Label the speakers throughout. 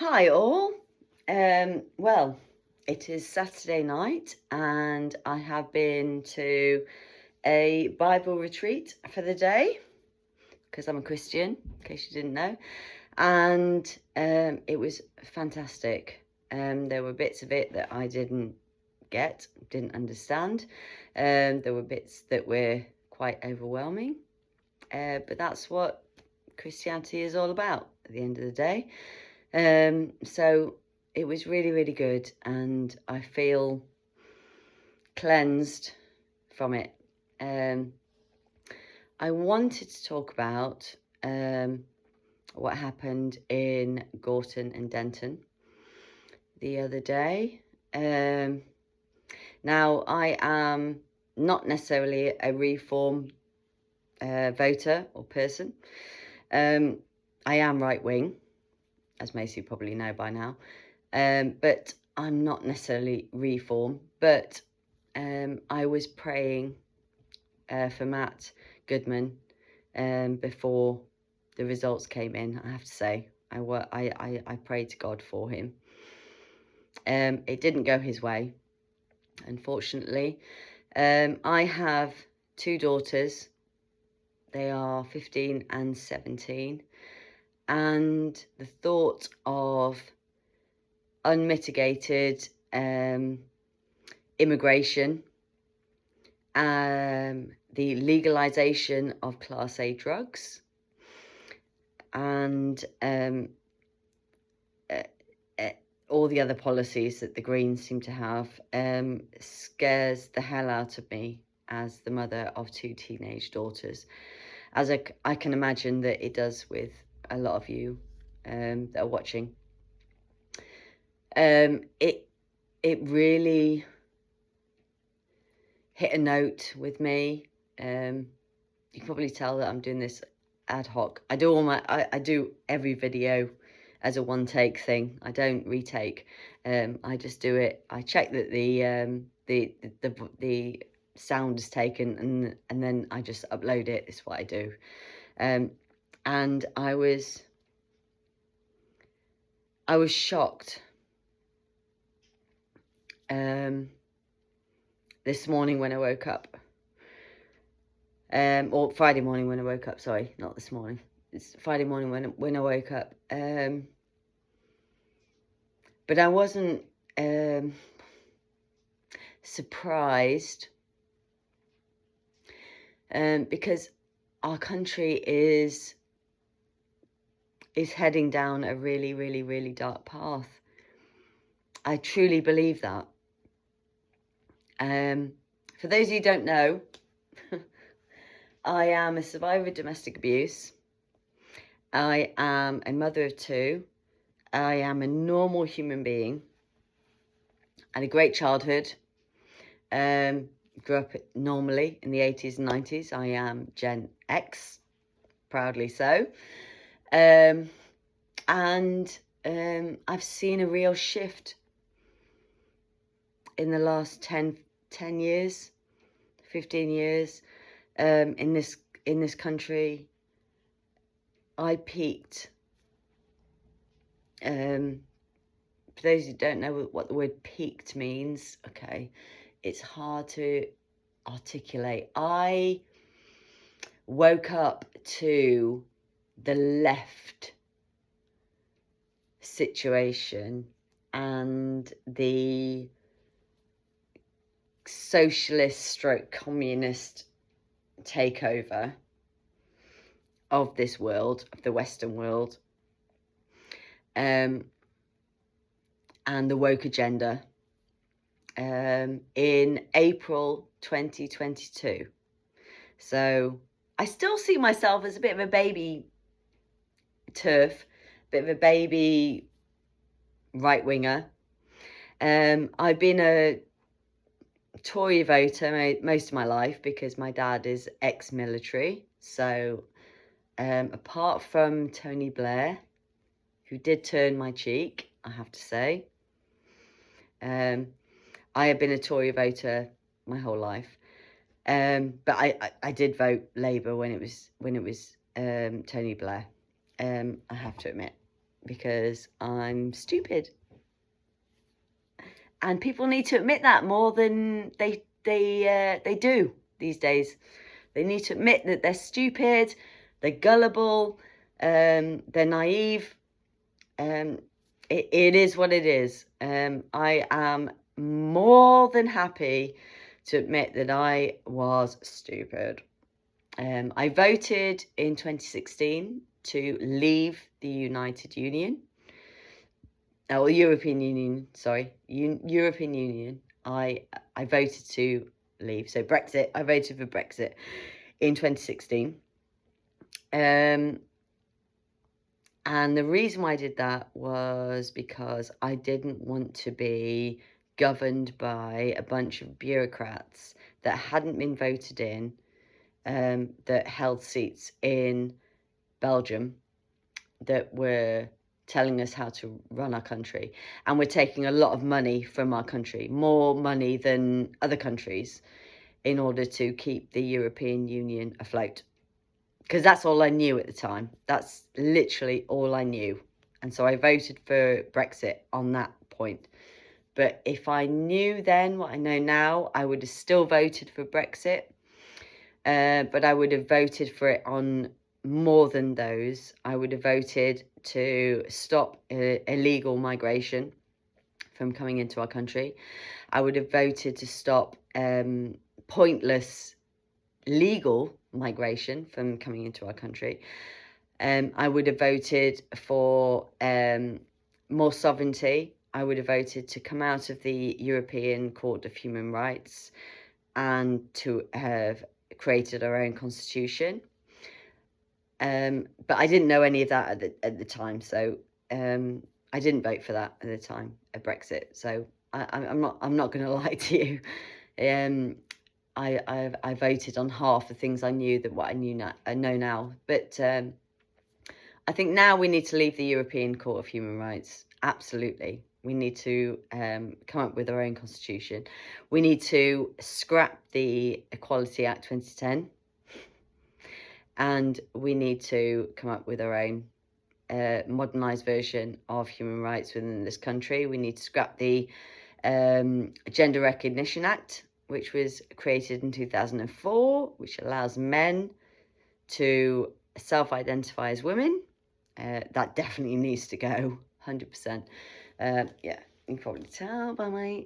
Speaker 1: Hi all. Well, it is Saturday night and I have been to a Bible retreat for the day because I'm a Christian, in case you didn't know. And it was fantastic. There were bits of it that I didn't understand. There were bits that were quite overwhelming. But that's what Christianity is all about at the end of the day. So it was really, really good, and I feel cleansed from it. I wanted to talk about what happened in Gorton and Denton the other day. Now, I am not necessarily a Reform voter or person. I am right-wing, as most of you probably know by now. But I'm not necessarily Reform, but I was praying for Matt Goodman before the results came in. I have to say, I prayed to God for him. It didn't go his way, unfortunately. I have two daughters. They are 15 and 17. And the thought of unmitigated immigration, the legalization of Class A drugs, and all the other policies that the Greens seem to have scares the hell out of me as the mother of two teenage daughters, as I can imagine that it does with a lot of you that are watching. It really hit a note with me. You can probably tell that I'm doing this ad hoc. I do every video as a one take thing. I don't retake. I just do it. I check that the sound is taken, and then I just upload it. It's what I do. And I was shocked this morning when I woke up, or Friday morning when I woke up. Sorry, not this morning. It's Friday morning when I woke up. But I wasn't surprised, because our country is heading down a really, really, really dark path. I truly believe that. For those of you who don't know, I am a survivor of domestic abuse. I am a mother of two. I am a normal human being. I had a great childhood. Grew up normally in the 80s and 90s. I am Gen X, proudly so. And I've seen a real shift in the last 10 years, 15 years, in this country. I peaked. For those who don't know what the word peaked means, okay, it's hard to articulate. I woke up to the left situation and the socialist / communist takeover of this world, of the Western world, and the woke agenda in April 2022. So I still see myself as a bit of a baby turf, bit of a baby right-winger. I've been a Tory voter most of my life because my dad is ex-military. So apart from Tony Blair, who did turn my cheek, I have to say, I have been a Tory voter my whole life. But I did vote Labour when it was Tony Blair. I have to admit. because I'm stupid. And people need to admit that more than they do these days. They need to admit that they're stupid, they're gullible, they're naive. It is what it is. I am more than happy to admit that I was stupid. I voted in 2016 to leave the United Union. Oh, European Union, sorry. European Union. I voted to leave. So Brexit, I voted for Brexit in 2016. And the reason why I did that was because I didn't want to be governed by a bunch of bureaucrats that hadn't been voted in, that held seats in Belgium, that were telling us how to run our country. And we're taking a lot of money from our country, more money than other countries, in order to keep the European Union afloat. Because that's all I knew at the time. That's literally all I knew. And so I voted for Brexit on that point. But if I knew then what I know now, I would have still voted for Brexit. But I would have voted for it on more than those. I would have voted to stop illegal migration from coming into our country. I would have voted to stop pointless legal migration from coming into our country. I would have voted for more sovereignty. I would have voted to come out of the European Court of Human Rights and to have created our own constitution. But I didn't know any of that at the time, so I didn't vote for that at the time, at Brexit. So I'm not going to lie to you. I voted on half the things I knew that what I know now. But I think now we need to leave the European Court of Human Rights. Absolutely. We need to come up with our own constitution. We need to scrap the Equality Act 2010. And we need to come up with our own modernised version of human rights within this country. We need to scrap the Gender Recognition Act, which was created in 2004, which allows men to self-identify as women. That definitely needs to go, 100%. Yeah, you can probably tell by my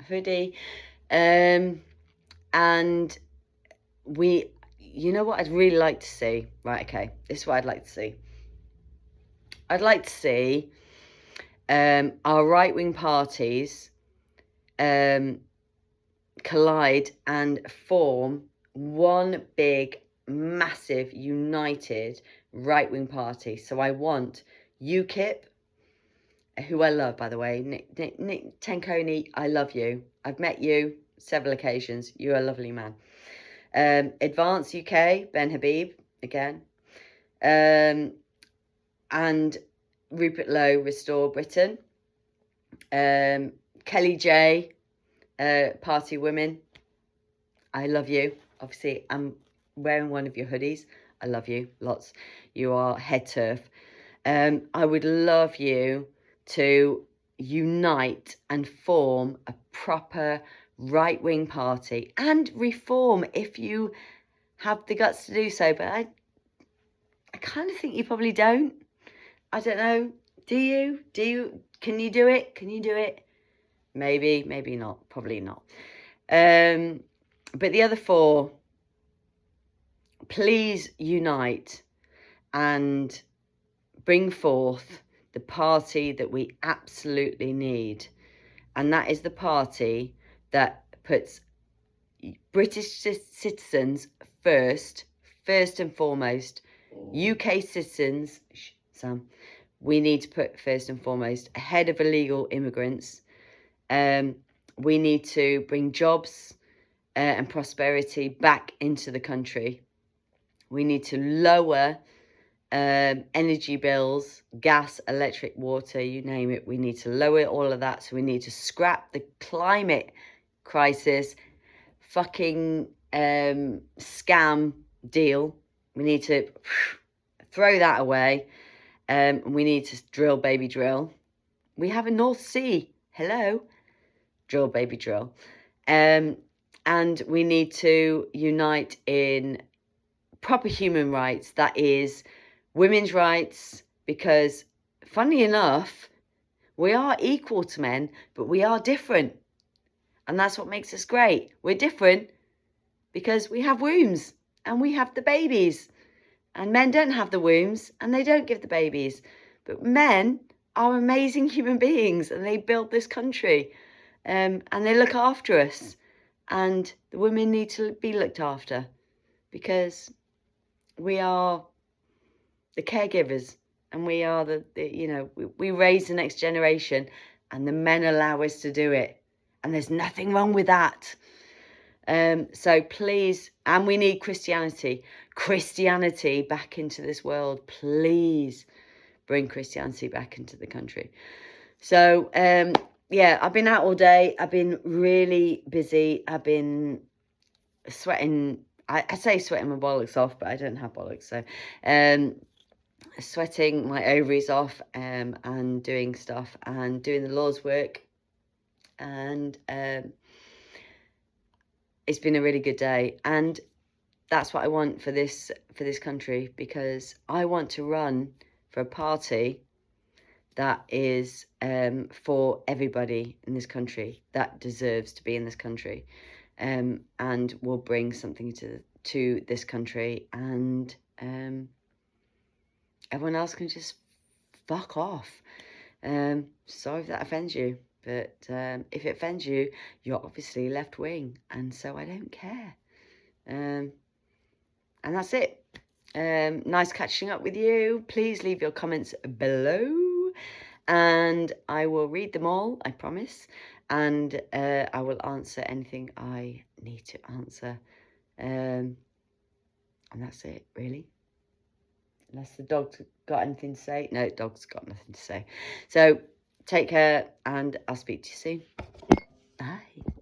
Speaker 1: hoodie. And you know what I'd really like to see? Right, okay, this is what I'd like to see. I'd like to see our right-wing parties collide and form one big, massive, united right-wing party. So I want UKIP, who I love, by the way, Nick Tenconi, I love you. I've met you several occasions. You're a lovely man. Advance UK, Ben Habib, again. And Rupert Lowe, Restore Britain. Kelly J, Party Women, I love you. Obviously, I'm wearing one of your hoodies. I love you, lots. You are head turf. I would love you to unite and form a proper right-wing party and reform if you have the guts to do so. But I kind of think you probably don't. I don't know. Do you? Can you do it? Can you do it? Maybe, maybe not. Probably not. But the other four, please unite and bring forth the party that we absolutely need. And that is the party that puts British citizens first and foremost. UK citizens, Sam, we need to put first and foremost ahead of illegal immigrants. We need to bring jobs and prosperity back into the country. We need to lower energy bills, gas, electric, water, you name it. We need to lower all of that. So we need to scrap the climate crisis fucking scam deal. We need to throw that away. We need to drill, baby, drill. We have a North Sea. Hello. Drill, baby, drill. And we need to unite in proper human rights. That is women's rights, because funnily enough, we are equal to men, but we are different. And that's what makes us great. We're different because we have wombs and we have the babies. And men don't have the wombs and they don't give the babies. But men are amazing human beings and they build this country. And they look after us. And the women need to be looked after because we are the caregivers. And we are we raise the next generation and the men allow us to do it. And there's nothing wrong with that. So please, and we need Christianity back into this world. Please bring Christianity back into the country. So, yeah, I've been out all day. I've been really busy. I've been sweating. I say sweating my bollocks off, but I don't have bollocks. So, sweating my ovaries off and doing stuff and doing the Lord's work. And it's been a really good day. And that's what I want for this country, because I want to run for a party that is for everybody in this country that deserves to be in this country, and will bring something to this country, and everyone else can just fuck off. Sorry if that offends you, but if it offends you, you're obviously left wing, and so I don't care. And that's it. Nice catching up with you. Please leave your comments below and I will read them all, I promise. And I will answer anything I need to answer. And that's it, really. Unless the dog's got anything to say. No, dog's got nothing to say. So take care and I'll speak to you soon. Bye.